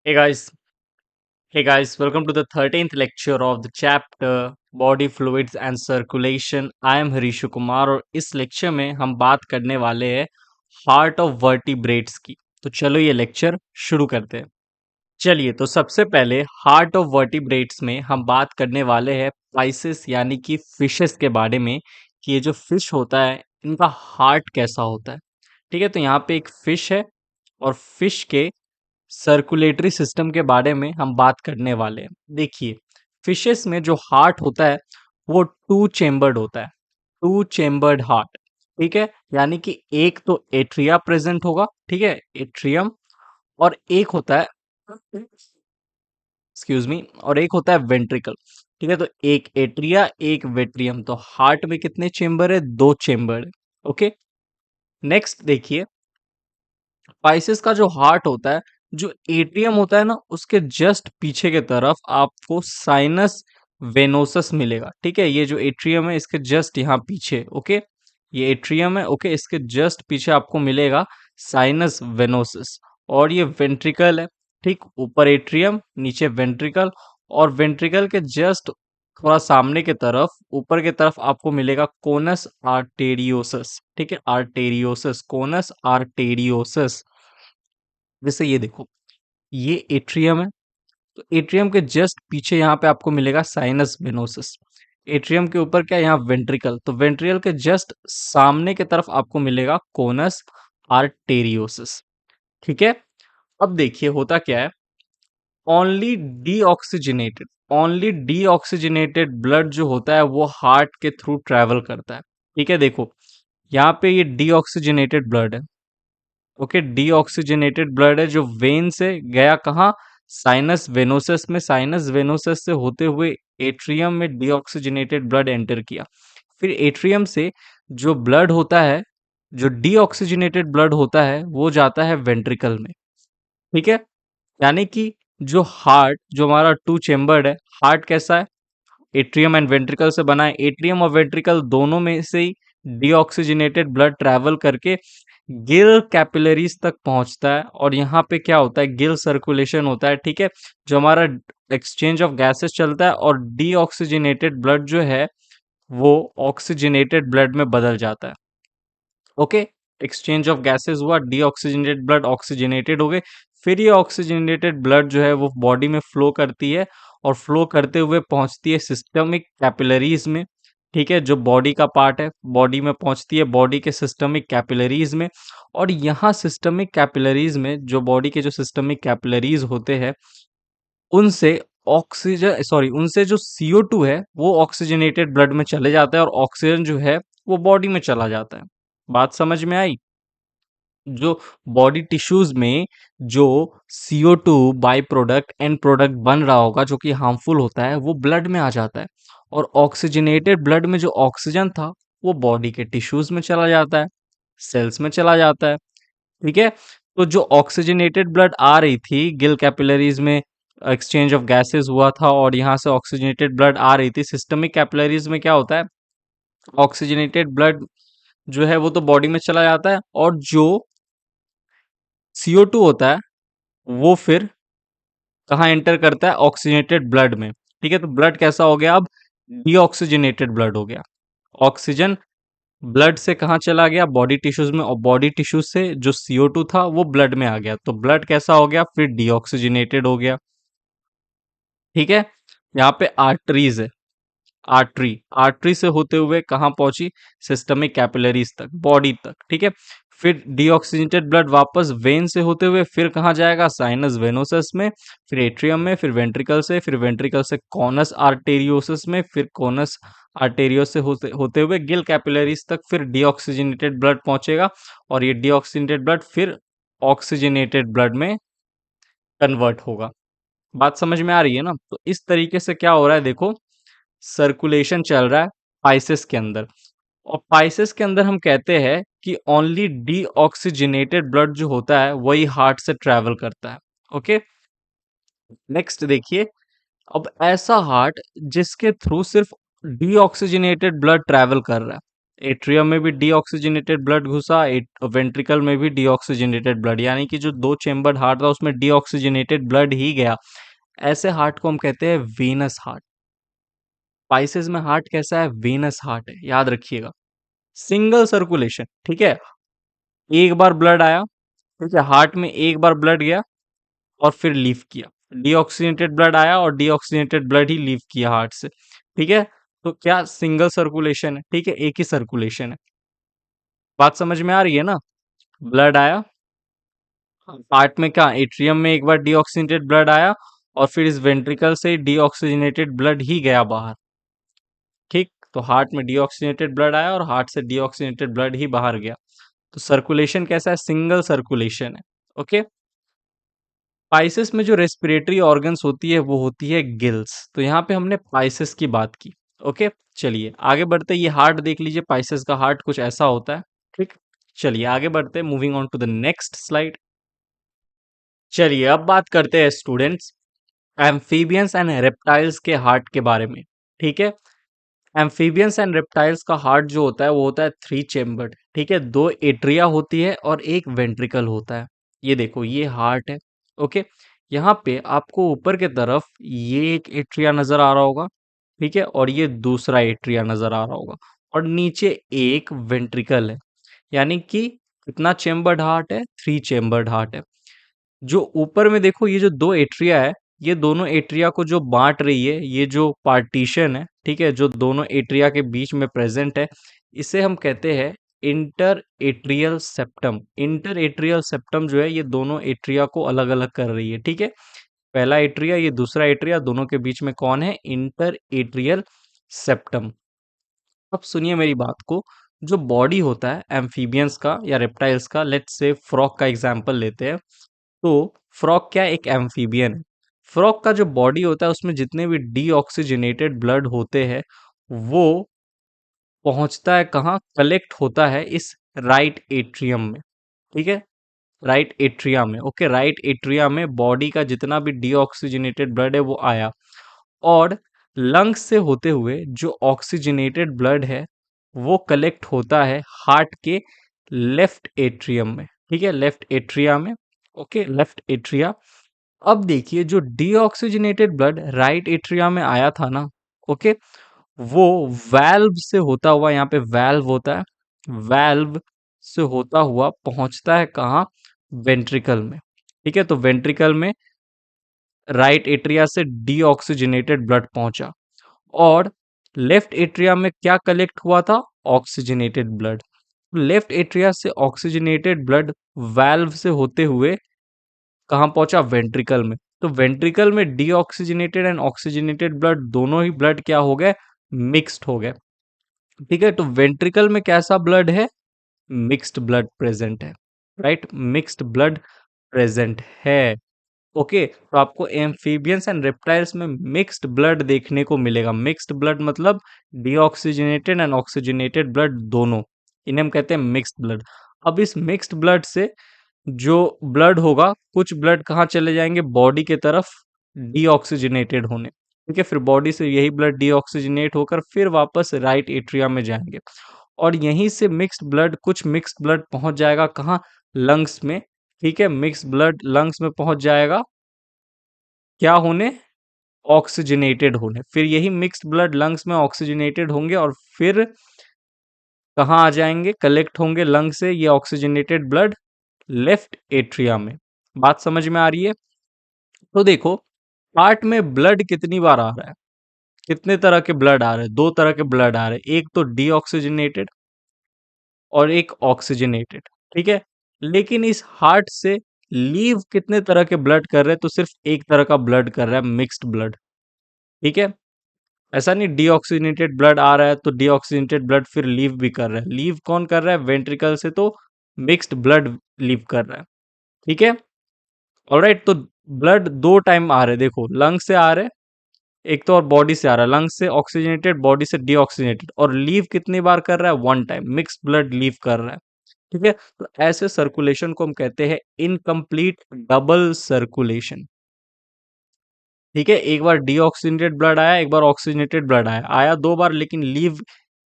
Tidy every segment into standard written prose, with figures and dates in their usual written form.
Hey guys, welcome to the 13th lecture of the chapter Body Fluids and Circulation. I am हरीशु Kumar और इस lecture में हम बात करने वाले हैं हार्ट ऑफ वर्टिब्रेट्स की। तो चलो ये लेक्चर शुरू करते हैं। चलिए तो सबसे पहले हार्ट ऑफ वर्टिब्रेट्स में हम बात करने वाले हैं पाइसेस यानी कि फिशेस के बारे में कि ये जो फिश होता है इनका हार्ट कैसा होता है। ठीक है, तो यहाँ पे एक फिश है और फिश के सर्कुलेटरी सिस्टम के बारे में हम बात करने वाले हैं। देखिए, फिशेस में जो हार्ट होता है वो टू चेम्बर्ड होता है, टू चेम्बर्ड हार्ट। ठीक है, यानी कि एक तो एट्रिया प्रेजेंट होगा, ठीक है, एट्रियम, और एक होता है एक्सक्यूज मी और एक होता है वेंट्रिकल। ठीक है, तो एक एट्रिया एक वेट्रियम, तो हार्ट में कितने चेम्बर है? दो चेम्बर है। ओके, नेक्स्ट देखिए, पाइसेस का जो हार्ट होता है, जो एट्रियम होता है ना, उसके जस्ट पीछे के तरफ आपको साइनस वेनोसस मिलेगा। ठीक है, ये जो एट्रियम है इसके जस्ट यहाँ पीछे, ओके, ये एट्रियम है, ओके, इसके जस्ट पीछे आपको मिलेगा साइनस वेनोसस। और ये वेंट्रिकल है, ठीक, ऊपर एट्रियम नीचे वेंट्रिकल, और वेंट्रिकल के जस्ट थोड़ा सामने के तरफ ऊपर के तरफ आपको मिलेगा कोनस आर्टेरियोसस। ठीक है, आर्टेरियोसस, कोनस आर्टेरियोसस। जैसे ये देखो, ये एट्रियम है, तो एट्रियम के जस्ट पीछे यहाँ पे आपको मिलेगा साइनस वेनोसस। एट्रियम के ऊपर क्या है? यहाँ वेंट्रिकल, तो वेंट्रिकल के जस्ट सामने के तरफ आपको मिलेगा कोनस आर्टेरियोसस। ठीक है, अब देखिए होता क्या है, only deoxygenated, only deoxygenated blood जो होता है वो हार्ट के थ्रू ट्रेवल करता है। ठीक है, देखो यहाँ पे ये डीऑक्सीजनेटेड ब्लड है, ओके, डीऑक्सीजनेटेड ब्लड है जो वेन से गया कहाँ? साइनस वेनोसस में, साइनस वेनोसस से होते हुए एट्रियम में डीऑक्सीजनेटेड ब्लड एंटर किया। फिर एट्रियम से जो ब्लड होता है, जो डीऑक्सीजनेटेड ब्लड होता है वो जाता है वेंट्रिकल में। ठीक है, यानी कि जो हार्ट, जो हमारा टू चेम्बर्ड है, हार्ट कैसा है? एट्रियम एंड वेंट्रिकल से बना है। एट्रियम और वेंट्रिकल दोनों में से ही डीऑक्सीजनेटेड ब्लड ट्रैवल करके गिल कैपिलरीज तक पहुंचता है, और यहाँ पे क्या होता है? गिल सर्कुलेशन होता है। ठीक है, जो हमारा एक्सचेंज ऑफ गैसेस चलता है और डीऑक्सीजनेटेड ब्लड जो है वो ऑक्सीजनेटेड ब्लड में बदल जाता है। ओके, एक्सचेंज ऑफ गैसेस हुआ, डीऑक्सीजनेटेड ब्लड ऑक्सीजनेटेड हो गए। फिर ये ऑक्सीजनेटेड ब्लड जो है वो बॉडी में फ्लो करती है, और फ्लो करते हुए पहुंचती है सिस्टमिक कैपिलरीज में। ठीक है, जो बॉडी का पार्ट है, बॉडी में पहुंचती है, बॉडी के सिस्टमिक कैपिलरीज में। और यहाँ सिस्टमिक कैपिलरीज में, जो बॉडी के जो सिस्टमिक कैपिलरीज होते हैं, उनसे ऑक्सीजन, सॉरी, उनसे जो CO2 है वो ऑक्सीजनेटेड ब्लड में चले जाता है, और ऑक्सीजन जो है वो बॉडी में चला जाता है। बात समझ में आई? जो बॉडी टिश्यूज में जो CO2 by product, and product बन रहा होगा जो कि हार्मफुल होता है, वो ब्लड में आ जाता है, और ऑक्सीजनेटेड ब्लड में जो ऑक्सीजन था वो बॉडी के टिश्यूज में चला जाता है, सेल्स में चला जाता है। ठीक है, तो जो ऑक्सीजनेटेड ब्लड आ रही थी गिल कैपिलरीज में, एक्सचेंज ऑफ गैसेस हुआ था और यहाँ से ऑक्सीजनेटेड ब्लड आ रही थी, सिस्टमिक कैपिलरीज में क्या होता है? ऑक्सीजनेटेड ब्लड जो है वो तो बॉडी में चला जाता है, और जो CO2 होता है वो फिर कहाँ एंटर करता है? ऑक्सीजनेटेड ब्लड में। ठीक है, तो ब्लड कैसा हो गया अब? डीऑक्सीजनेटेड ब्लड हो गया। ऑक्सीजन ब्लड से कहाँ चला गया? बॉडी टिश्यूज में, और बॉडी टिश्यूज से जो CO2 था वो ब्लड में आ गया, तो ब्लड कैसा हो गया? फिर डीऑक्सीजनेटेड हो गया। ठीक है, यहाँ पे आर्टरीज है, आर्टरी, आर्टरी से होते हुए कहाँ पहुंची? सिस्टमिक कैपिलरीज तक, बॉडी तक। ठीक है, फिर डीऑक्सीजनेटेड ब्लड वापस वेन से होते हुए फिर कहाँ जाएगा? साइनस वेनोसस में, फिर एट्रियम में, फिर वेंट्रिकल से, फिर वेंट्रिकल से कॉनस आर्टेरियोसस में, फिर कॉनस आर्टेरियोस से होते हुए गिल कैपिलरीज तक फिर डीऑक्सीजनेटेड ब्लड पहुंचेगा, और ये डीऑक्सीजनेटेड ब्लड फिर ऑक्सीजनेटेड ब्लड में कन्वर्ट होगा। बात समझ में आ रही है ना? तो इस तरीके से क्या हो रहा है, देखो, सर्कुलेशन चल रहा है पाइसेस के अंदर, और पाइसेस के अंदर हम कहते हैं कि ओनली डीऑक्सीजनेटेड ब्लड जो होता है वही हार्ट से ट्रैवल करता है। ओके, नेक्स्ट देखिए, अब ऐसा हार्ट जिसके थ्रू सिर्फ डीऑक्सीजनेटेड ब्लड ट्रैवल कर रहा है, एट्रियम में भी डीऑक्सीजनेटेड ब्लड घुसा, वेंट्रिकल में भी डीऑक्सीजनेटेड ब्लड, यानी कि जो दो चेम्बर्ड हार्ट था उसमें डीऑक्सीजनेटेड ब्लड ही गया। ऐसे हार्ट को हम कहते हैं वीनस हार्ट। स्पाइसेस में हार्ट कैसा है? वीनस हार्ट है, याद रखिएगा। सिंगल सर्कुलेशन, ठीक है, एक बार ब्लड आया, ठीक है, हार्ट में एक बार ब्लड गया और फिर लीव किया। डीऑक्सीजनेटेड ब्लड आया और डीऑक्सीजनेटेड ब्लड ही लीव किया हार्ट से, ठीक है। तो क्या सिंगल सर्कुलेशन है, ठीक है, एक ही सर्कुलेशन है। बात समझ में आ रही है ना? ब्लड आया हार्ट में, क्या एट्रियम में एक बार डीऑक्सीजनेटेड ब्लड आया और फिर इस वेंट्रिकल से डीऑक्सीजनेटेड ब्लड ही गया बाहर, ठीक। तो हार्ट में डीऑक्सीजनेटेड ब्लड आया और हार्ट से डीऑक्सीजनेटेड ब्लड ही बाहर गया। तो सर्कुलेशन कैसा है? सिंगल सर्कुलेशन है, ओके। पाइसेस में जो रेस्पिरेटरी ऑर्गन्स होती है वो होती है गिल्स। तो यहाँ पे हमने पाइसेस की बात की, ओके। चलिए आगे बढ़ते, ये हार्ट देख लीजिए, पाइसेस का हार्ट कुछ ऐसा होता है, ठीक। चलिए आगे बढ़ते, moving on to the next slide. चलिए अब बात करते हैं स्टूडेंट्स एम्फीबियंस एंड रेप्टाइल्स के हार्ट के बारे में, ठीक है। एम्फीबियंस एंड रेप्टाइल्स का हार्ट जो होता है वो होता है थ्री चेम्बर्ड, ठीक है, दो एट्रिया होती है और एक वेंट्रिकल होता है। ये देखो ये हार्ट है, ओके। यहाँ पे आपको ऊपर के तरफ ये एक एट्रिया नजर आ रहा होगा, ठीक है, और ये दूसरा एट्रिया नजर आ रहा होगा, और नीचे एक वेंट्रिकल है। यानी कि कितना चेम्बर्ड हार्ट है? थ्री चेम्बर्ड हार्ट है। जो ऊपर में देखो ये जो दो एट्रिया है, ये दोनों एट्रिया को जो बांट रही है, ये जो पार्टीशन है, ठीक है, जो दोनों एट्रिया के बीच में प्रेजेंट है, इसे हम कहते हैं inter atrial septum. Inter atrial septum जो है ये दोनों एट्रिया को अलग अलग कर रही है, ठीक है। पहला एट्रिया, ये दूसरा एट्रिया, दोनों के बीच में कौन है? Inter atrial septum. अब सुनिए मेरी बात को, जो बॉडी होता है एम्फीबियंस का या रेप्टाइल्स का, लेट्स से फ्रॉग का एग्जांपल लेते हैं। तो फ्रॉग क्या है? एक एम्फीबियन है। फ्रॉग का जो बॉडी होता है उसमें जितने भी डीऑक्सीजनेटेड ब्लड होते हैं वो पहुंचता है कहाँ? कलेक्ट होता है इस राइट एट्रियम में, ठीक है, राइट एट्रिया में, ओके। राइट एट्रिया में बॉडी का जितना भी डीऑक्सीजनेटेड ब्लड है वो आया, और लंग्स से होते हुए जो ऑक्सीजनेटेड ब्लड है वो कलेक्ट होता है हार्ट के लेफ्ट एट्रियम में, ठीक है, लेफ्ट एट्रिया में, ओके, लेफ्ट एट्रिया। अब देखिए जो डीऑक्सीजनेटेड ब्लड राइट एट्रिया में आया था ना, ओके, वो वैल्व से होता हुआ, यहाँ पे वैल्व होता है, वैल्व से होता हुआ पहुंचता है कहाँ? वेंट्रिकल में, ठीक है। तो वेंट्रिकल में राइट एट्रिया से डीऑक्सीजनेटेड ब्लड पहुंचा, और लेफ्ट एट्रिया में क्या कलेक्ट हुआ था? Oxygenated blood. लेफ्ट एट्रिया से ऑक्सीजनेटेड ब्लड वैल्व से होते हुए कहाँ पहुंचा? वेंट्रिकल में। तो वेंट्रिकल में डीऑक्सीजनेटेड एंड ऑक्सीजनेटेड ब्लड दोनों ही ब्लड क्या हो गए? मिक्स्ड हो गए, ठीक है। तो वेंट्रिकल में कैसा ब्लड है? मिक्स्ड ब्लड प्रेजेंट है, राइट, मिक्स्ड ब्लड प्रेजेंट है, ओके। तो आपको एम्फीबियंस एंड रेप्टाइल्स में मिक्स्ड ब्लड देखने को मिलेगा। मिक्स्ड ब्लड मतलब डीऑक्सीजनेटेड एंड ऑक्सीजनेटेड ब्लड दोनों, इन्हें हम कहते हैं मिक्स्ड ब्लड। अब इस मिक्स्ड ब्लड से जो ब्लड होगा, कुछ ब्लड कहाँ चले जाएंगे? बॉडी के तरफ डीऑक्सीजनेटेड होने, ठीक है, फिर बॉडी से यही ब्लड डीऑक्सीजनेट होकर फिर वापस राइट एट्रिया में जाएंगे, और यहीं से मिक्स्ड ब्लड, कुछ मिक्स्ड ब्लड पहुंच जाएगा कहाँ? लंग्स में, ठीक है, मिक्स ब्लड लंग्स में पहुंच जाएगा, क्या होने? ऑक्सीजनेटेड होने। फिर यही मिक्स्ड ब्लड लंग्स में ऑक्सीजनेटेड होंगे और फिर कहाँ आ जाएंगे? कलेक्ट होंगे लंग से ये ऑक्सीजनेटेड ब्लड लेफ्ट एट्रिया में। बात समझ में आ रही है? तो देखो हार्ट में ब्लड कितनी बार आ रहा है, कितने तरह के ब्लड आ रहे हैं? दो तरह के ब्लड आ रहे हैं, एक तो डीऑक्सीजनेटेड और एक ऑक्सीजनेटेड, ठीक है। लेकिन इस हार्ट से लीव कितने तरह के ब्लड कर रहे हैं? तो सिर्फ एक तरह का ब्लड कर रहा है, मिक्स्ड ब्लड, ठीक है। ऐसा नहीं डीऑक्सीजनेटेड ब्लड आ रहा है तो डीऑक्सीजनेटेड ब्लड फिर लीव भी कर रहा है। लीव कौन कर रहा है? वेंट्रिकल से तो मिक्स्ड ब्लड लीव कर रहा है, ठीक है। ऑलराइट, तो ब्लड दो टाइम आ रहे हैं, देखो लंग से आ रहे हैं एक तो, और बॉडी से आ रहा है, लंग से ऑक्सीजनेटेड, बॉडी से डीऑक्सीजनेटेड, और लीव कितनी बार कर रहा है? One time, mixed blood leave कर रहा है, ठीक है। तो ऐसे सर्कुलेशन को हम कहते हैं इनकम्प्लीट डबल सर्कुलेशन, ठीक है। एक बार डीऑक्सीजनेटेड ब्लड आया, एक बार ऑक्सीजनेटेड ब्लड आया, आया दो बार लेकिन लीव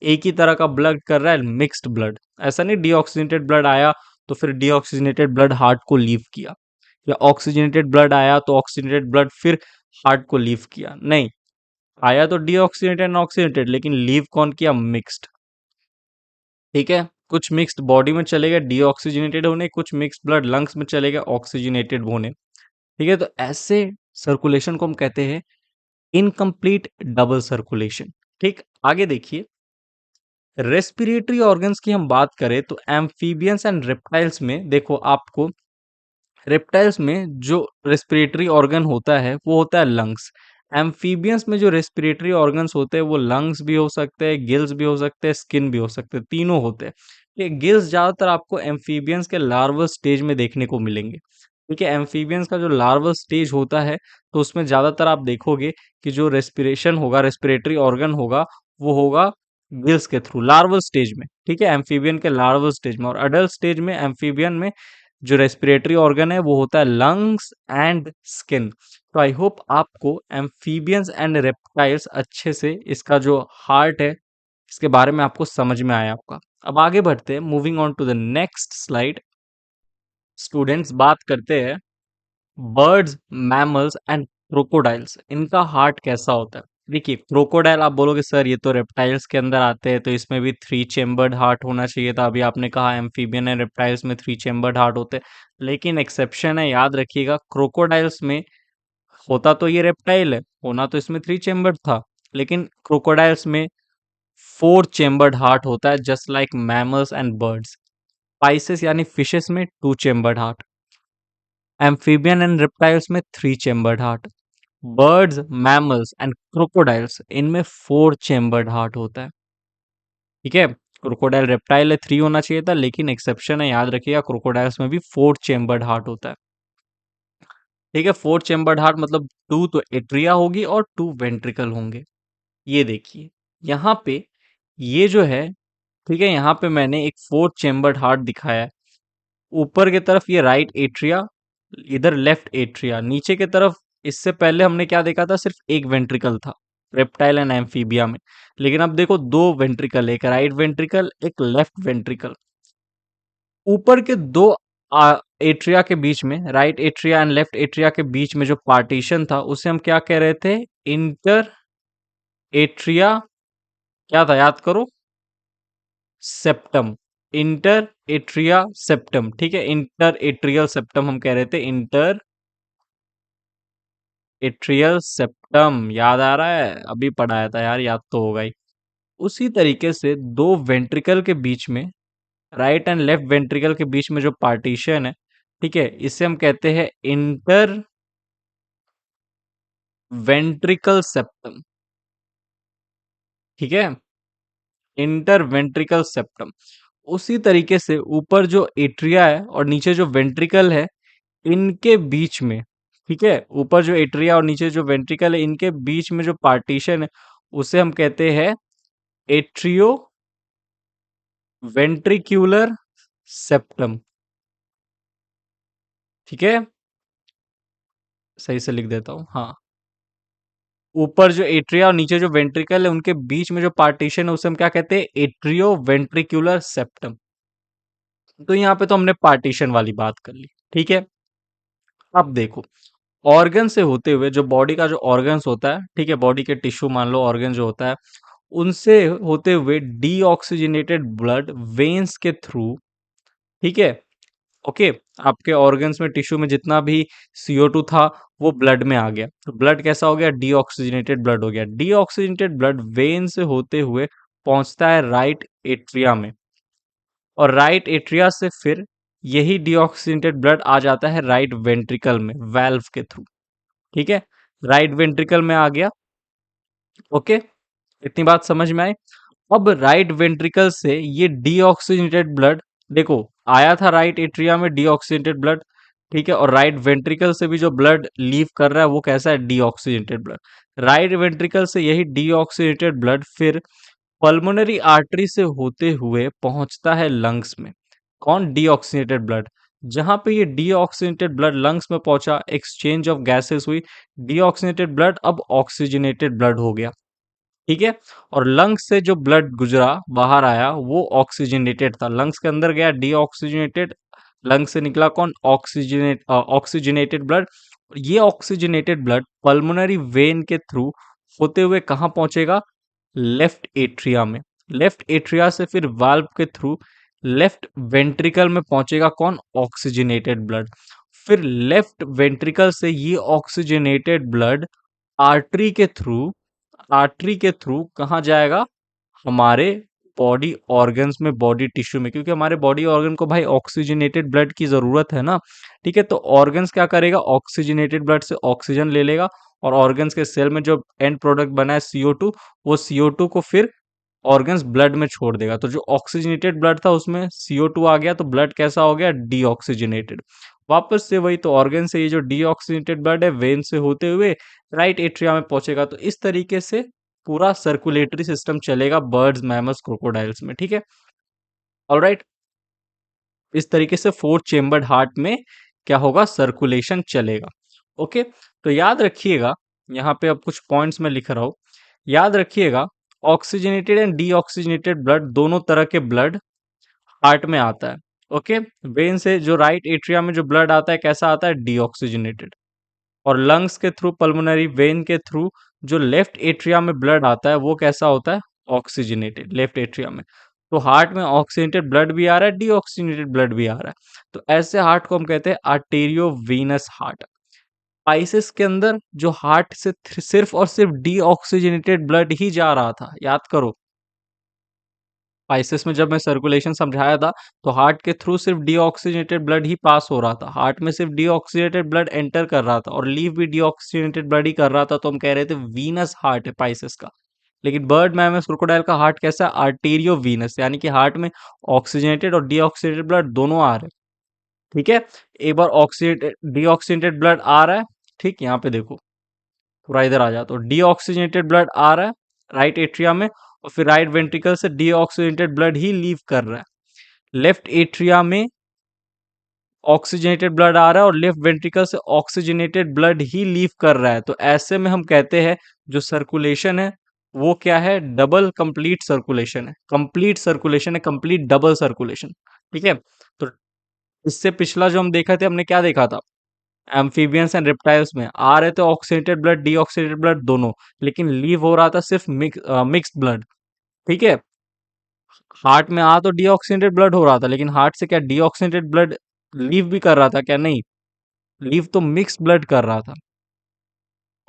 एक ही तरह का ब्लड कर रहा है, मिक्स्ड ब्लड। ऐसा नहीं डीऑक्सीजनेटेड ब्लड आया तो फिर डीऑक्सीजनेटेड ब्लड हार्ट को लीव किया, या ऑक्सीजनेटेड ब्लड आया तो ऑक्सीजनेटेड ब्लड फिर हार्ट को लीव किया, नहीं। आया तो डीऑक्सीजनेटेड एंड ऑक्सीजनेटेड, लेकिन लीव कौन किया? मिक्स्ड। ठीक है, कुछ मिक्स्ड बॉडी में चलेगा डीऑक्सीजनेटेड होने, कुछ मिक्स्ड ब्लड लंग्स में चलेगा ऑक्सीजनेटेड होने। ठीक है, तो ऐसे सर्कुलेशन को हम कहते हैं इनकम्प्लीट डबल सर्कुलेशन। ठीक, आगे देखिए, रेस्पिरेटरी ऑर्गन्स की हम बात करें तो एम्फीबियंस एंड रेप्टाइल्स में देखो, आपको रेप्टाइल्स में जो रेस्पिरेटरी ऑर्गन होता है वो होता है लंग्स। एम्फीबियंस में जो रेस्पिरेटरी ऑर्गन्स होते हैं वो लंग्स भी हो सकते हैं, गिल्स भी हो सकते हैं, स्किन भी हो सकते हैं, तीनों होते हैं। ये गिल्स ज्यादातर आपको एम्फीबियंस के लार्वल स्टेज में देखने को मिलेंगे। ठीक है, एम्फीबियंस का जो लार्वल स्टेज होता है तो उसमें ज्यादातर आप देखोगे कि जो रेस्पिरेशन होगा, रेस्पिरेटरी ऑर्गन होगा, वो होगा गिल्स के थ्रू लार्वल स्टेज में। ठीक है, एम्फीबियन के लार्वल स्टेज में। और अडल्ट स्टेज में एम्फीबियन में जो रेस्पिरेटरी ऑर्गन है वो होता है लंग्स एंड स्किन। तो आई होप आपको एम्फीबियंस एंड रेप्टाइल्स अच्छे से, इसका जो हार्ट है इसके बारे में आपको समझ में आया होगा। अब आगे बढ़ते हैं, moving on to the next slide. Students, बात करते हैं बर्ड्स, मैमल्स एंड क्रोकोडाइल्स, इनका हार्ट कैसा होता है। देखिए, क्रोकोडाइल आप बोलोगे सर ये तो रेप्टाइल्स के अंदर आते हैं, तो इसमें भी 3 चेम्बर्ड हार्ट होना चाहिए था। अभी आपने कहा एम्फीबियन एंड रेप्टाइल्स में 3 चेम्बर्ड हार्ट होते हैं, लेकिन एक्सेप्शन है, याद रखिएगा। क्रोकोडाइल्स में होता तो ये रेप्टाइल है, होना तो इसमें 3 चेम्बर्ड था, लेकिन क्रोकोडाइल्स में 4 चेम्बर्ड हार्ट होता है, just like mammals and birds. Spices यानी फिशेस में 2 chambered heart, amphibian and reptiles में 3 chambered heart, birds, mammals and crocodiles इनमें 4 चेम्बर्ड हार्ट होता है। ठीक है, क्रोकोडाइल रेप्टाइल है, 3 होना चाहिए था, लेकिन एक्सेप्शन है, याद रखिएगा, क्रोकोडाइल्स में भी 4 चेम्बर्ड हार्ट होता है। ठीक है, 4 चेम्बर्ड हार्ट मतलब 2 तो एट्रिया होगी और 2 वेंट्रिकल होंगे। ये देखिए यहाँ पे, ये जो है, ठीक है, यहाँ पे मैंने एक 4 चेम्बर्ड हार्ट दिखाया है। ऊपर की तरफ ये राइट एट्रिया, इधर लेफ्ट एट्रिया, नीचे की तरफ इससे पहले हमने क्या देखा था? सिर्फ एक वेंट्रिकल था रेप्टाइल एंड एम्फीबिया में, लेकिन अब देखो 2 वेंट्रिकल, एक राइट वेंट्रिकल, एक लेफ्ट वेंट्रिकल। ऊपर के दो एट्रिया के बीच में, right atria and left atria के बीच में जो पार्टीशन था उसे हम क्या कह रहे थे? इंटर एट्रिया, क्या था याद करो? सेप्टम। Inter atria septum. ठीक है, इंटर एट्रियल सेप्टम हम कह रहे थे, इंटर एट्रियल सेप्टम। याद आ रहा है? अभी पढ़ाया था यार, याद तो होगा ही। उसी तरीके से दो वेंट्रिकल के बीच में, राइट एंड लेफ्ट वेंट्रिकल के बीच में जो पार्टीशन है, ठीक है, इसे हम कहते हैं इंटर वेंट्रिकल सेप्टम। ठीक है, इंटर वेंट्रिकल सेप्टम। उसी तरीके से ऊपर जो एट्रिया है और नीचे जो वेंट्रिकल है, इनके बीच में, ठीक है, ऊपर जो एट्रिया और नीचे जो वेंट्रिकल है, इनके बीच में जो पार्टीशन है उसे हम कहते हैं एट्रियो वेंट्रिक्यूलर सेप्टम। ठीक है, सही से लिख देता हूं, हाँ। ऊपर जो एट्रिया और नीचे जो वेंट्रिकल है उनके बीच में जो पार्टीशन है उसे हम क्या कहते हैं? Atrio ventricular septum. तो यहाँ पे तो हमने पार्टीशन वाली बात कर ली। ठीक है, अब देखो, ऑर्गन से होते हुए जो बॉडी का जो ऑर्गन्स होता है, ठीक है, बॉडी के टिश्यू मान लो ऑर्गन जो होता है, उनसे होते हुए डीऑक्सीजनेटेड ब्लड वेन्स के थ्रू, ठीक है, ओके, आपके ऑर्गन्स में, टिश्यू में जितना भी CO2 था वो ब्लड में आ गया, तो ब्लड कैसा हो गया? डीऑक्सीजनेटेड ब्लड हो गया। डीऑक्सीजनेटेड ब्लड वेन से होते हुए पहुंचता है राइट एट्रिया में, और राइट एट्रिया से फिर यही डीऑक्सीजनेटेड ब्लड आ जाता है राइट वेंट्रिकल में वाल्व के थ्रू। ठीक है, राइट वेंट्रिकल में आ गया। ओके, इतनी बात समझ में आई। अब राइट वेंट्रिकल से ये डीऑक्सीजनेटेड ब्लड, देखो, आया था राइट एट्रिया में डीऑक्सीजनेटेड ब्लड, ठीक है, और राइट वेंट्रिकल से भी जो ब्लड लीव कर रहा है वो कैसा है? Deoxygenated blood. राइट वेंट्रिकल से यही डीऑक्सीजनेटेड ब्लड फिर पल्मोनरी आर्टरी से होते हुए पहुंचता है लंग्स में। कौन? Deoxygenated blood. जहां पे ये डीऑक्सीजनेटेड ब्लड लंग्स में पहुंचा, एक्सचेंज ऑफ गैसेस हुई, डीऑक्सीजनेटेड ब्लड अब ऑक्सीजनेटेड ब्लड हो गया। ठीक है। और लंग्स से जो ब्लड गुजरा बाहर आया वो ऑक्सीजनेटेड था, लंग्स के अंदर गया डीऑक्सीजनेटेड, लंग्स से निकला कौन, ऑक्सीजनेटेड ब्लड। ये ऑक्सीजनेटेड ब्लड पल्मोनरी वेन के थ्रू होते हुए कहाँ पहुंचेगा, लेफ्ट एट्रिया में, लेफ्ट एट्रिया से फिर वाल्व के थ्रू लेफ्ट वेंट्रिकल में पहुंचेगा कौन, ऑक्सीजनेटेड ब्लड। फिर लेफ्ट वेंट्रिकल से ये ऑक्सीजनेटेड ब्लड आर्टरी के थ्रू, आर्टरी के थ्रू कहाँ जाएगा, हमारे बॉडी ऑर्गन्स में, बॉडी टिश्यू में, क्योंकि हमारे बॉडी ऑर्गन को भाई ऑक्सीजनेटेड ब्लड की जरूरत है ना। ठीक है, तो ऑर्गन्स क्या करेगा, ऑक्सीजनेटेड ब्लड से ऑक्सीजन ले लेगा और ऑर्गन्स के सेल में जो एंड प्रोडक्ट बना है CO2, वो CO2 को फिर ऑर्गन्स ब्लड में छोड़ देगा। तो जो ऑक्सीजनेटेड ब्लड था उसमें CO2 आ गया, तो ब्लड कैसा हो गया, डीऑक्सीजनेटेड। वापस से वही, तो ऑर्गन से ये जो डीऑक्सीजनेटेड ब्लड है वेन से होते हुए राइट एट्रिया में पहुंचेगा। तो इस तरीके से पूरा सर्कुलेटरी सिस्टम चलेगा बर्ड्स, मैमल्स, क्रोकोडाइल्स में। ठीक है, ऑलराइट। इस तरीके से 4 चेम्बर्ड हार्ट में क्या होगा, सर्कुलेशन चलेगा। ओके, तो याद रखिएगा, यहाँ पे अब कुछ पॉइंट्स में लिख रहा हूं, याद रखिएगा, ऑक्सीजनेटेड एंड डीऑक्सीजनेटेड ब्लड दोनों तरह के ब्लड हार्ट में आता है। ओके, वेन से जो राइट एट्रिया में जो ब्लड आता है कैसा आता है, डीऑक्सीजनेटेड। और लंग्स के थ्रू, पल्मोनरी वेन के थ्रू जो लेफ्ट एट्रिया में ब्लड आता है वो कैसा होता है, ऑक्सीजनेटेड, लेफ्ट एट्रिया में। तो हार्ट में ऑक्सीजनेटेड ब्लड भी आ रहा है, डीऑक्सीजनेटेड ब्लड भी आ रहा है। तो ऐसे हार्ट को हम कहते हैं आर्टेरियो वीनस हार्ट। स्पाइसेस के अंदर जो हार्ट से सिर्फ और सिर्फ डीऑक्सीजनेटेड ब्लड ही जा रहा था, याद करो। स्पाइसेस में जब मैं सर्कुलेशन समझाया था तो हार्ट के थ्रू सिर्फ डीऑक्सीजनेटेड ब्लड ही पास हो रहा था, हार्ट में सिर्फ डीऑक्सीजनेटेड ब्लड एंटर कर रहा था और लीव भी डीऑक्सीजनेटेड ब्लड ही कर रहा था। तो हम कह रहे थे वीनस हार्ट है पाइसेस का। लेकिन बर्ड, मैमल्स, क्रोकोडाइल का हार्ट कैसा, आर्टेरियो वीनस, यानी कि हार्ट में ऑक्सीजनेटेड और डीऑक्सीजनेटेड ब्लड दोनों आ रहे हैं। ठीक है, एक बार ऑक्सीजनेटेड डीऑक्सीजनेटेड ब्लड आ रहा है, ठीक, यहाँ पे देखो, थोड़ा इधर आ जाओ, तो डीऑक्सीजनेटेड ब्लड आ रहा है राइट एट्रिया में, और फिर राइट वेंट्रिकल से डीऑक्सीजनेटेड ब्लड ही लीव कर रहा है। लेफ्ट एट्रिया में ऑक्सीजनेटेड ब्लड आ रहा है और लेफ्ट वेंट्रिकल से ऑक्सीजनेटेड ब्लड ही लीव कर रहा है। तो ऐसे में हम कहते हैं जो सर्कुलेशन है वो क्या है, डबल कंप्लीट सर्कुलेशन है, कंप्लीट सर्कुलेशन है, कंप्लीट डबल सर्कुलेशन। ठीक है, तो इससे पिछला जो हम देखा थे, हमने क्या देखा था, एम्फीबियंस एंड रेप्टाइल्स में आ रहे थे ऑक्सीजनेटेड ब्लड, डीऑक्सीजनेटेड ब्लड दोनों, लेकिन लीव हो रहा था सिर्फ मिक्स्ड ब्लड। ठीक है, हार्ट में आ तो डीऑक्सीजनेटेड ब्लड हो रहा था, लेकिन हार्ट से क्या डीऑक्सीजनेटेड ब्लड लीव भी कर रहा था क्या, नहीं, लीव तो मिक्स ब्लड कर रहा था।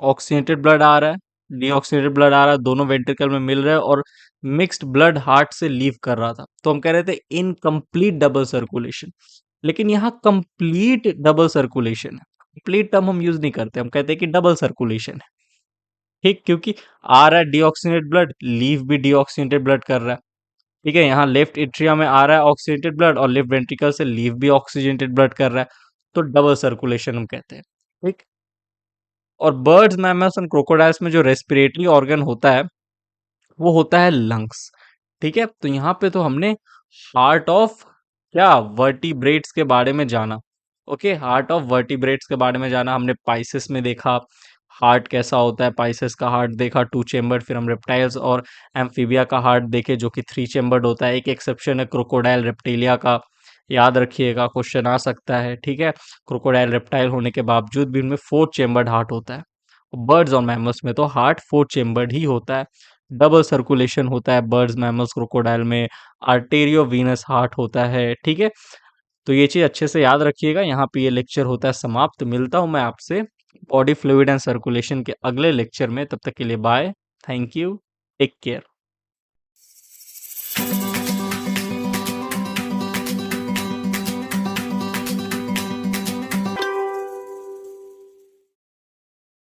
ऑक्सीजनेटेड ब्लड आ रहा है, डीऑक्सीजनेटेड ब्लड आ रहा है, दोनों वेंट्रिकल में मिल रहे हैं और मिक्स्ड ब्लड हार्ट से लीव कर रहा था। तो हम कह रहे थे इनकम्प्लीट डबल सर्कुलेशन। लेकिन यहाँ कंप्लीट डबल सर्कुलेशन है, कंप्लीट टर्म हम यूज नहीं करते, हम कहते हैं कि डबल सर्कुलेशन है। ठीक, क्योंकि आ रहा है डीऑक्सीजनेटेड ब्लड, लीव भी डीऑक्सीजनेटेड ब्लड कर रहा है। ठीक है, यहाँ लेफ्ट एट्रिया में आ रहा है ऑक्सीजनेटेड ब्लड और लेफ्ट वेंट्रिकल से लीव भी ऑक्सीजनेटेड ब्लड कर रहा है। तो डबल सर्कुलेशन हम कहते हैं। ठीक, और बर्ड्स, मैमल्स एंड क्रोकोडाइल्स में जो रेस्पिरेटरी ऑर्गन होता है वो होता है लंग्स। ठीक है, तो यहाँ पे तो हमने हार्ट ऑफ क्या, वर्टिब्रेट्स के बारे में जाना। ओके, हार्ट ऑफ वर्टिब्रेट्स के बारे में जाना हमने, पाइसेस में देखा हार्ट कैसा होता है, पाइसेस का हार्ट देखा 2 चेम्बर्ड। फिर हम रेप्टाइल्स और एम्फीबिया का हार्ट देखे जो कि 3 चेम्बर्ड होता है। एक एक्सेप्शन है क्रोकोडाइल, रेप्टिलिया का, याद रखिएगा, क्वेश्चन आ सकता है। ठीक है, क्रोकोडाइल रेप्टाइल होने के बावजूद भी उनमें 4 चेम्बर्ड हार्ट होता है। बर्ड्स और मैमल्स में तो हार्ट 4 चेम्बर्ड ही होता है, डबल सर्कुलेशन होता है बर्ड्स, मैमल्स, क्रोकोडाइल में, आर्टेरियो वीनस हार्ट होता है। ठीक है, तो ये चीज अच्छे से याद रखिएगा। यहाँ पे ये लेक्चर होता है समाप्त। मिलता हूँ मैं आपसे बॉडी फ्लूइड एंड सर्कुलेशन के अगले लेक्चर में, तब तक के लिए bye, thank you, take care.